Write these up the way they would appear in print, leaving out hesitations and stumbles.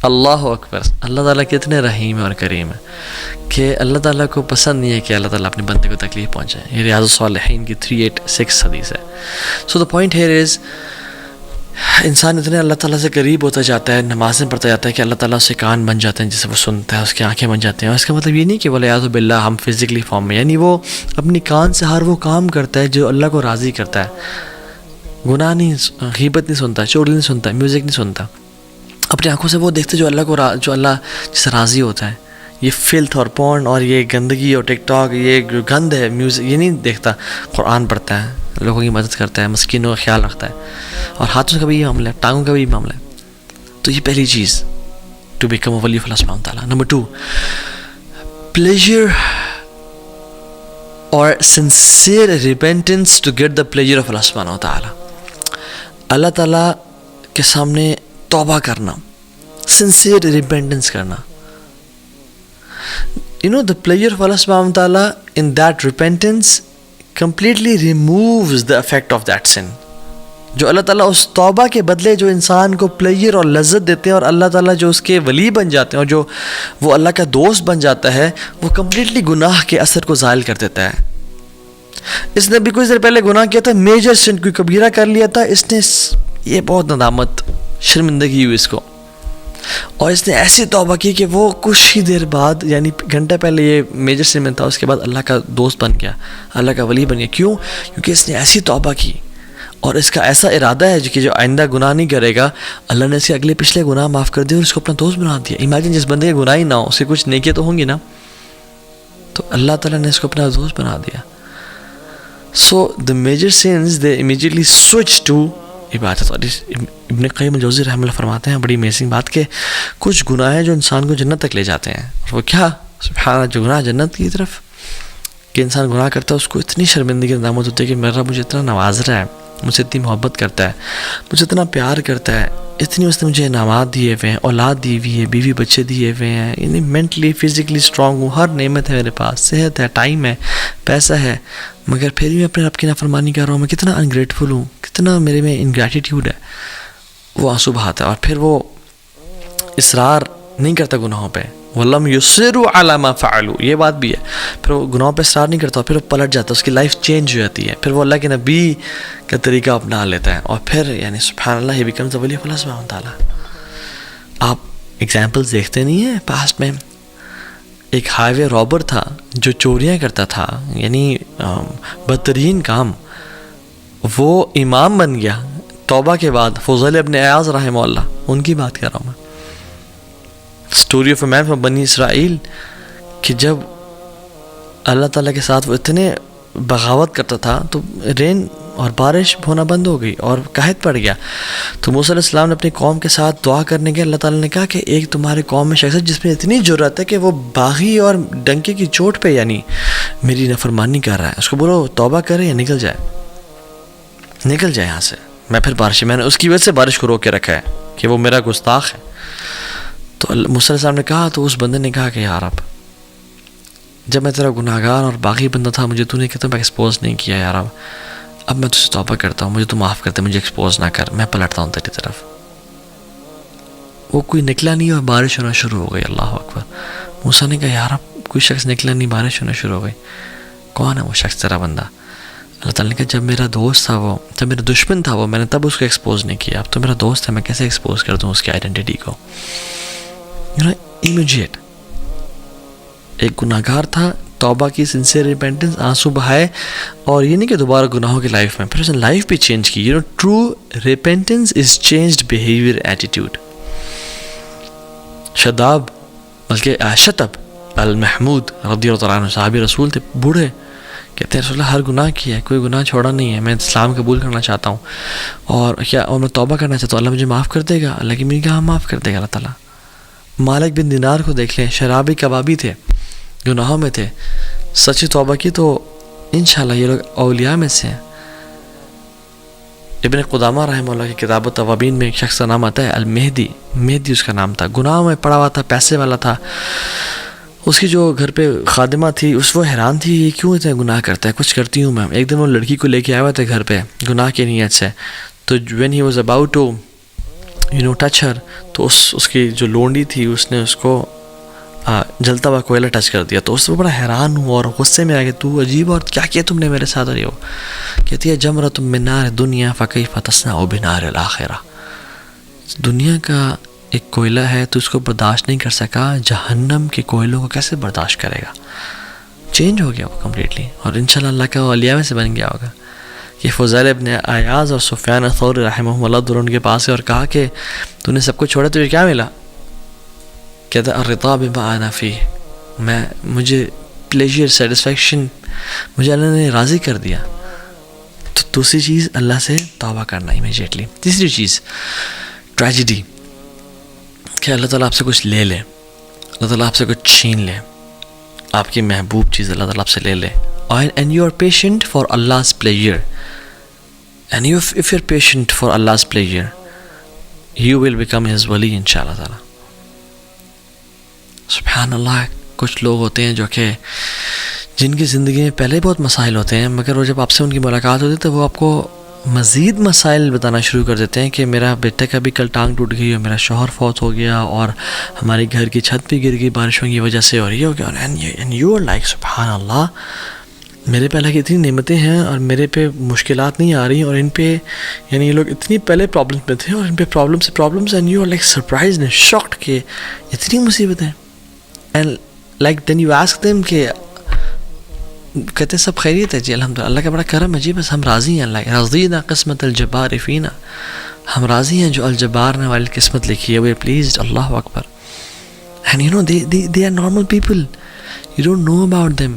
اللہ اکبر. اللہ تعالیٰ کتنے رحیم اور کریم ہے کہ اللہ تعالیٰ کو پسند نہیں ہے کہ اللہ تعالیٰ اپنے بندے کو تکلیف پہنچائے. یہ ریاض الصالحین کی 386 حدیث ہے. سو دا پوائنٹ ہیئر از انسان اتنے اللہ تعالیٰ سے قریب ہوتا جاتا ہے, نمازیں پڑھتا جاتا ہے کہ اللہ تعالیٰ اس کے کان بن جاتے ہیں جسے وہ سنتا ہے, اس کی آنکھیں بن جاتی ہیں. اس کا مطلب یہ نہیں کہ ولیعوذ باللہ ہم فزیکلی فارم میں, یعنی وہ اپنی کان سے ہر وہ کام کرتا ہے جو اللہ کو راضی کرتا ہے. گناہ نہیں, غیبت نہیں سنتا, چغلی نہیں سنتا, میوزک نہیں سنتا. اپنی آنکھوں سے وہ دیکھتے جو اللہ جس سے راضی ہوتا ہے. یہ فلتھ اور پورن اور یہ گندگی اور ٹک ٹاک, یہ گند ہے میوزک, یہ نہیں دیکھتا. قرآن پڑھتا ہے, لوگوں کی مدد کرتا ہے, مسکینوں کا خیال رکھتا ہے, اور ہاتھوں کا بھی یہ معاملہ ہے, ٹانگوں کا بھی یہ معاملہ ہے. تو یہ پہلی چیز ٹو بیکم اے ولی آف اللہ سبحانہ تعالیٰ. نمبر 2, پلیجر اور sincere repentance to get the pleasure of Allah سبحانہ تعالیٰ. اللہ تعالیٰ کے سامنے توبہ کرنا, سنسیئر ریپینٹنس کرنا. You know, the pleasure of Allah subhanahu wa ta'ala in that repentance completely removes the effect of that sin. جو اللہ تعالیٰ اس توبہ کے بدلے جو انسان کو پلیجر اور لذت دیتے ہیں, اور اللہ تعالیٰ جو اس کے ولی بن جاتے ہیں اور جو وہ اللہ کا دوست بن جاتا ہے, وہ کمپلیٹلی گناہ کے اثر کو زائل کر دیتا ہے. اس نے بھی کچھ دیر پہلے گناہ کیا تھا, میجر سن, کوئی کبیرہ کر لیا تھا, اس نے یہ بہت ندامت, شرمندگی ہوئی اس کو, اور اس نے ایسی توبہ کی کہ وہ کچھ ہی دیر بعد, یعنی گھنٹہ پہلے یہ میجر سن میں تھا, اس کے بعد اللہ کا دوست بن گیا, اللہ کا ولی بن گیا. کیوں؟ کیونکہ اس نے ایسی توبہ کی اور اس کا ایسا ارادہ ہے کہ جو آئندہ گناہ نہیں کرے گا, اللہ نے اس کے اگلے پچھلے گناہ معاف کر دیے اور اس کو اپنا دوست بنا دیا. امیجن جس بندے کے گناہ ہی نہ ہو, اس کے کچھ نیکیاں تو ہوں گی نا, تو اللہ تعالیٰ نے اس کو اپنا دوست بنا دیا. So the major sense they immediately switch to عبادت. اور ابن قیم الجوزی رحمہ اللہ فرماتے ہیں بڑی امیزنگ بات کہ کچھ گناہ ہیں جو انسان کو جنت تک لے جاتے ہیں. اور وہ کیا؟ سبحان اللہ, جو گناہ جنت کی طرف, کہ انسان گناہ کرتا ہے اس کو اتنی شرمندگی ندامت ہوتی ہے کہ میرا مجھے اتنا نواز رہا ہے, مجھ سے اتنی محبت کرتا ہے, مجھے اتنا پیار کرتا ہے, اتنی اس نے مجھے انعامات دیے ہوئے ہیں, اولاد دی ہوئی ہے, بیوی بچے دیے ہوئے ہیں, یعنی مینٹلی فزیکلی اسٹرانگ ہوں, ہر نعمت ہے میرے پاس, صحت ہے, ٹائم ہے, پیسہ ہے, مگر پھر بھی میں اپنے رب کی نافرمانی کر رہا ہوں. میں کتنا انگریٹفل ہوں, کتنا میرے میں انگریٹیٹیوڈ ہے. وہ آنسو بہاتا ہے اور پھر وہ اصرار نہیں کرتا گناہوں پہ. وَلَمْ يُصِرُّوا عَلَى مَا فَعَلُوا, یہ بات بھی ہے. پھر وہ گناہوں پہ اصرار نہیں کرتا, پھر وہ پلٹ جاتا, اس کی لائف چینج ہو جاتی ہے, پھر وہ اللہ کے نبی کا طریقہ اپنا لیتا ہے, اور پھر یعنی سبحان اللہ ہی بیکمز اے ولی آف اللہ سبحانہ تعالیٰ. آپ ایگزامپلس دیکھتے نہیں ہیں پاسٹ میں. ایک ہائی وے رابر تھا جو چوریاں کرتا تھا, یعنی بدترین کام, وہ امام بن گیا توبہ کے بعد. فضیل ابن عیاض رحمہ اللہ, ان کی بات کر رہا ہوں میں. Story of a man from بنی اسرائیل, کہ جب اللہ تعالیٰ کے ساتھ وہ اتنے بغاوت کرتا تھا تو رین اور بارش ہونا بند ہو گئی اور قحط پڑ گیا. تو موسیٰ علیہ السلام نے اپنی قوم کے ساتھ دعا کرنے کے, اللہ تعالیٰ نے کہا کہ ایک تمہارے قوم میں شخص ہے جس میں اتنی جرأت ہے کہ وہ باغی اور ڈنکے کی چوٹ پہ یعنی میری نافرمانی کر رہا ہے, اس کو بولو توبہ کرے یا نکل جائے یہاں سے. میں پھر بارش, میں نے اس کی وجہ سے بارش کو روک کے رکھا ہے کہ وہ میرا گستاخ ہے. تو موسیٰ علیہ السلام نے کہا, تو اس بندے نے کہا کہ یار اب جب میں تیرا گناہ گار اور باغی بندہ تھا, مجھے تو نے کہتا میں ایکسپوز نہیں کیا یار, اب میں تجھ سے توبہ کرتا ہوں, مجھے تو معاف کرتے, مجھے ایکسپوز نہ کر, میں پلٹتا ہوں تیری طرف. وہ کوئی نکلا نہیں اور بارش ہونا شروع ہو گئی. اللہ اکبر. موسیٰ نے کہا یار اب کوئی شخص نکلا نہیں, بارش ہونا شروع ہو گئی, کون ہے وہ شخص تیرا بندہ؟ اللہ تعالیٰ نے کہا جب میرا دوست تھا وہ, جب میرا دشمن تھا وہ, میں نے تب اس کو ایکسپوز نہیں کیا, اب تو میرا دوست ہے, میں کیسے ایکسپوز کر دوں اس کی آئیڈینٹی کو. امیجیٹ. ایک گناہ گار تھا, توبہ کی, سنسیئر ریپینٹنس, آنسو بہائے, اور یہ نہیں کہ دوبارہ گناہوں کی لائف میں, پھر اس نے لائف بھی چینج کی. ٹرو ریپینٹنس از چینجڈ بیہیویئر ایٹیٹیوڈ. شداب بلکہ شتب المحمود رضی اللہ عنہ, صحابی رسول تھے, بوڑھے, کہتے ہیں رسول اللہ ہر گناہ کیا ہے, کوئی گناہ چھوڑا نہیں ہے, میں اسلام قبول کرنا چاہتا ہوں, اور میں توبہ کرنا چاہتا ہوں, اللہ مجھے معاف کر دے گا؟ اللہ کی میری کہا معاف کر دے گا اللہ تعالیٰ. مالک بن دینار کو دیکھ لیں, شرابی کبابی تھے, گناہوں میں تھے, سچی توبہ کی تو انشاءاللہ یہ لوگ اولیاء میں سے ہیں. ابن قدامہ رحمہ اللہ کی کتاب التوابین میں ایک شخص کا نام آتا ہے المہدی, مہدی اس کا نام تھا, گناہوں میں پڑا ہوا تھا, پیسے والا تھا. اس کی جو گھر پہ خادمہ تھی وہ حیران تھی یہ کیوں اتنے گناہ کرتا ہے, کچھ کرتی ہوں میں. ایک دن وہ لڑکی کو لے کے آیا ہوا تھا گھر پہ گناہ کی نیت سے. تو when he was about to touch her, تو اس کی جو لونڈی تھی اس نے اس کو جلتا ہوا کوئلہ ٹچ کر دیا. تو اس سے بڑا حیران ہوا اور غصے میں آ گیا, تو عجیب اور کیا کیا تم نے میرے ساتھ. اور یہ کہتی ہے جمرۃ من نار دنیا فکیف تصنع بنار الآخرہ, دنیا کا ایک کوئلہ ہے تو اس کو برداشت نہیں کر سکا, جہنم کے کوئلوں کو کیسے برداشت کرے گا. چینج ہو گیا وہ کمپلیٹلی, اور انشاءاللہ اللہ کا اولیاء میں سے بن گیا ہوگا. یہ فضیل ابن عیاض اور سفیان ثوری رحمہ اللہ دونوں ان کے پاس گئے اور کہا کہ تو نے سب کچھ چھوڑا, تجھے کیا ملا؟ کہتا الرضا بما انا فیہ, مجھے پلیجر سیٹسفیکشن مجھے اللہ نے راضی کر دیا. تو دوسری چیز اللہ سے توبہ کرنا امیجیٹلی. تیسری چیز ٹریجڈی, کہ اللہ تعالیٰ آپ سے کچھ لے لے, اللہ تعالیٰ آپ سے کچھ چھین لے, آپ کی محبوب چیز اللہ تعالیٰ آپ سے لے لے. And you are patient for Allah's pleasure, and if you're patient for Allah's pleasure, you will become His wali inshallah ta'ala. سبحان اللہ. کچھ لوگ ہوتے ہیں جو کہ جن کی زندگی میں پہلے بہت مسائل ہوتے ہیں, مگر وہ جب آپ سے ان کی ملاقات ہوتی ہے تو وہ آپ کو مزید مسائل بتانا شروع کر دیتے ہیں کہ میرا بیٹے کا بھی کل ٹانگ ٹوٹ گئی اور میرا شوہر فوت ہو گیا اور ہماری گھر کی چھت بھی گر گئی بارشوں کی وجہ سے, اور یہ ہو گیا. اینڈ یو آر لائک سبحان اللہ, میرے پہ اللہ کی اتنی نعمتیں ہیں اور میرے پہ مشکلات نہیں آ رہی, اور ان پہ یعنی یہ لوگ اتنی پہلے پرابلمس میں تھے اور ان پہ problems and you are like surprised and shocked کہ اتنی مصیبتیں. And like then you ask them کہ کہتے ہیں سب خیریت ہے جی الحمدللہ, اللہ کا بڑا کرم ہے جی, بس ہم راضی ہیں, اللہ رضینا قسمت الجبار فینا, ہم راضی ہیں جو الجبار نے والی قسمت لکھی ہے, وی آر پلیزڈ. اللہ اکبر. And you know they are normal people, you don't know about them.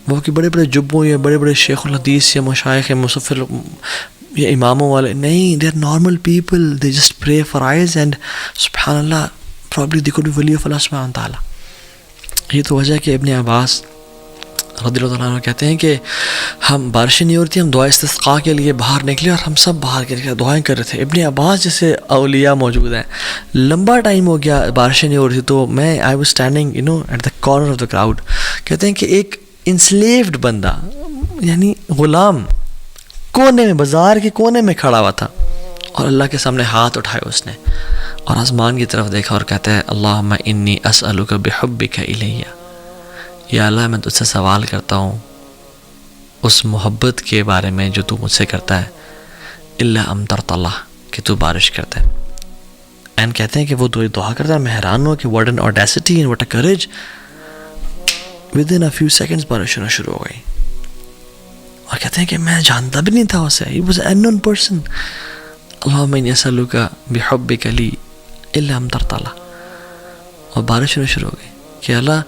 وہ کہ بڑے بڑے جبوں یا بڑے بڑے شیخ الحدیث یا مشائخ یا مصفر یا اماموں والے نہیں, they are normal people, they just pray for eyes and سبحان اللہ probably they could be wali of Allah سبحانہ تعالیٰ. یہ تو وجہ ہے کہ ابن عباس رضی اللہ عنہ کہتے ہیں کہ ہم بارشیں نہیں ہو رہی تھی, ہم دعا استسقاء کے لیے باہر نکلے اور ہم سب باہر کے دعائیں کر رہے تھے. ابن عباس جیسے اولیاء موجود ہیں, لمبا ٹائم ہو گیا بارشیں نہیں ہو رہی تھی, تو میں I was standing at the corner of the crowd. کہتے ہیں کہ ایک انسلیوڈ بندہ یعنی غلام کونے میں, بازار کے کونے میں کھڑا ہوا تھا, اور اللہ کے سامنے ہاتھ اٹھائے اس نے اور آسمان کی طرف دیکھا اور کہتا ہے اللہم انی اسألک بحبک الیہ, یا اللہ میں تجھ سے سوال کرتا ہوں اس محبت کے بارے میں جو تو مجھ سے کرتا ہے, الا امطرت اللہ, کہ تو بارش کرتا ہے. اینڈ کہتے ہیں کہ وہ دعا کرتا ہے, میں حیران ہوں کہ what an audacity and what a courage. within a few seconds بارش ہونا شروع ہو گئی, اور کہتے ہیں کہ میں جانتا بھی نہیں تھا اسے, he was an unknown person. اللہم انی اسألک بحبک لی الا امطرت اللہ, اور بارش ہونا شروع ہو گئی کہ اللہ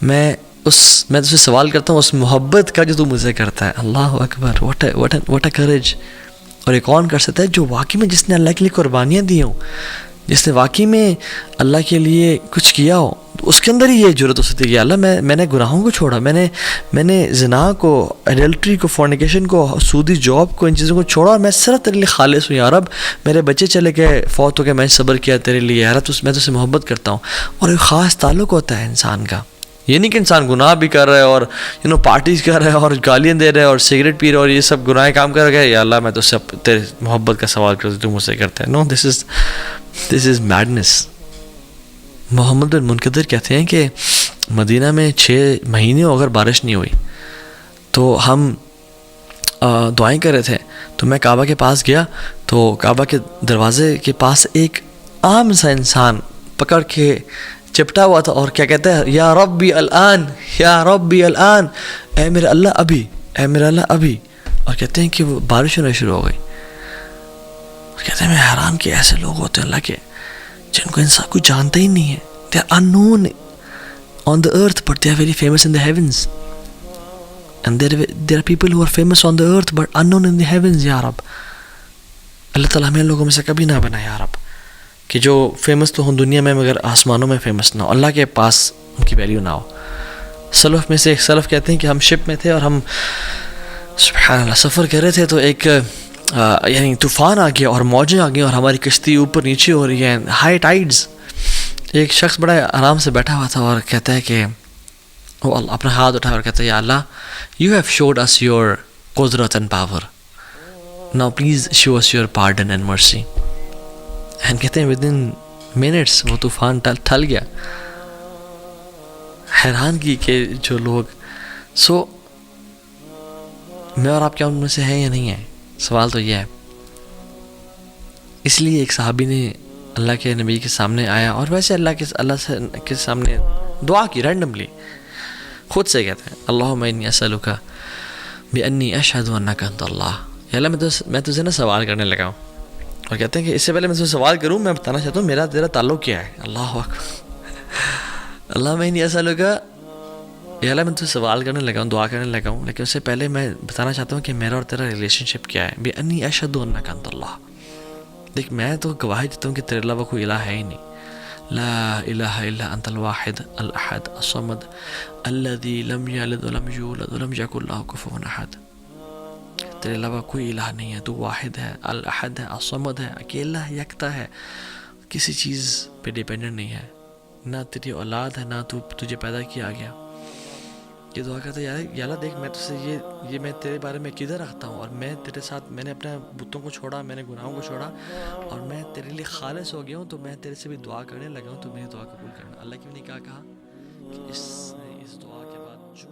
میں تجھ سے سوال کرتا ہوں اس محبت کا جو تو مجھ سے کرتا ہے. اللہ اکبر. what a courage. اور ایک کون کر سکتا ہے جو واقعی میں جس نے اللہ کے لیے قربانیاں دی ہوں, جس نے واقعی میں اللہ کے لیے کچھ کیا ہو, اس کے اندر ہی یہ جرت ہو سکتی ہے کہ اللہ میں نے گناہوں کو چھوڑا, میں نے زنا کو, ایڈلٹری کو, فورنیکیشن کو, سودی جاب کو, ان چیزوں کو چھوڑا, اور میں صرف تیرے لیے خالص ہوں. یا رب میرے بچے چلے گئے, فوت ہو گئے, میں صبر کیا تیرے لیے, یا رب میں تو سے محبت کرتا ہوں. اور ایک خاص تعلق ہوتا ہے انسان کا, یہ نہیں کہ انسان گناہ بھی کر رہا ہے اور پارٹیز کر رہا ہے اور گالیاں دے رہا ہے اور سگریٹ پی رہا ہے اور یہ سب گناہ کام کر رہا ہے, یا اللہ میں تو سے تیرے محبت کا سوال کرتا ہوں, تو مجھ سے کرتا ہے. نو, دس از میڈنس. محمد بن منقدر کہتے ہیں کہ مدینہ میں 6 مہینے اگر بارش نہیں ہوئی تو ہم دعائیں کر رہے تھے, تو میں کعبہ کے پاس گیا, تو کعبہ کے دروازے کے پاس ایک عام سا انسان پکڑ کے چپٹا ہوا تھا, اور کیا کہتا ہے, یا ربی الان, یا ربی الان, اے میرے اللہ ابھی, اے میرے اللہ ابھی. اور کہتے ہیں کہ وہ بارش ہونا شروع ہو گئی. اور کہتے ہیں میں حیران کہ ایسے لوگ ہوتے ہیں اللہ کے جن کو انسان کوئی جانتا ہی نہیں ہے. they are unknown on the earth but they are very famous in the heavens, and there are people who are famous on the earth but unknown in the heavens. یا رب اللہ تعالیٰ ہمیں لوگوں میں سے کبھی نہ بنا یا رب, کہ جو فیمس تو ہوں دنیا میں مگر آسمانوں میں فیمس نہ ہو, اللہ کے پاس ان کی ویلیو نہ ہو. سلف میں سے ایک سلف کہتے ہیں کہ ہم شپ میں تھے اور ہم سبحان اللہ سفر کر رہے تھے, تو ایک یعنی طوفان آ گیا اور موجیں آ گئی اور ہماری کشتی اوپر نیچے ہو رہی ہیں, ہائی ٹائیڈز. ایک شخص بڑا آرام سے بیٹھا ہوا تھا اور کہتا ہے کہ وہ اپنا ہاتھ اٹھا اور کہتا ہے یا Allah you have showed us your قدرت and power, now please show us your pardon and mercy. And کہتے ہیں ود ان منٹس وہ طوفان ٹل گیا. حیران کی کہ جو لوگ میں اور آپ کیا ان میں سے ہیں یا نہیں ہیں؟ سوال تو یہ ہے. اس لیے ایک صحابی نے اللہ کے نبی کے سامنے آیا اور ویسے اللہ کے سامنے دعا کی رینڈملی، خود سے کہتے ہیں اللہم انی اسألک بانی اشہد انک انت اللہ. یا اللہ میں تجھے نا سوال کرنے لگا ہوں. اور کہتے ہیں کہ اس سے پہلے میں تجھے سوال کروں میں بتانا چاہتا ہوں میرا تیرا تعلق کیا ہے. اللہ اکبر. اللہم انی اسألک، یا اللہ میں تجھے سوال کرنے لگا ہوں، دعا کرنے لگا ہوں، لیکن اس سے پہلے میں بتانا چاہتا ہوں کہ میرا اور تیرا ریلیشن شپ کیا ہے. بانی اشہد انک انت اللہ. دیکھ میں تو گواہی دیتا ہوں کہ تیرے علاوہ کوئی الہ ہے ہی نہیں. لا الہ الا انت الواحد الاحد الصمد الذي لم یلد ولم یولد ولم یکن له کفوا احد. تیرے علاوہ کوئی الہ نہیں ہے، تو واحد ہے، الاحد ہے، الصمد ہے، اکیلا ہے، یکتا ہے، کسی چیز پہ ڈیپینڈنٹ نہیں ہے، نہ تیری اولاد ہے، نہ تجھے پیدا کیا گیا. یہ دعا کرتا ہے یا اللہ دیکھ میں تجھ سے یہ میں تیرے بارے میں عقیدہ رکھتا ہوں، اور میں تیرے ساتھ میں نے اپنے بتوں کو چھوڑا، میں نے گناہوں کو چھوڑا، اور میں تیرے لیے خالص ہو گیا ہوں، تو میں تیرے سے بھی دعا کرنے لگا ہوں، تو میری دعا قبول کرنا. اللہ کی نے کیا کہا کہ اس دعا کے بعد جو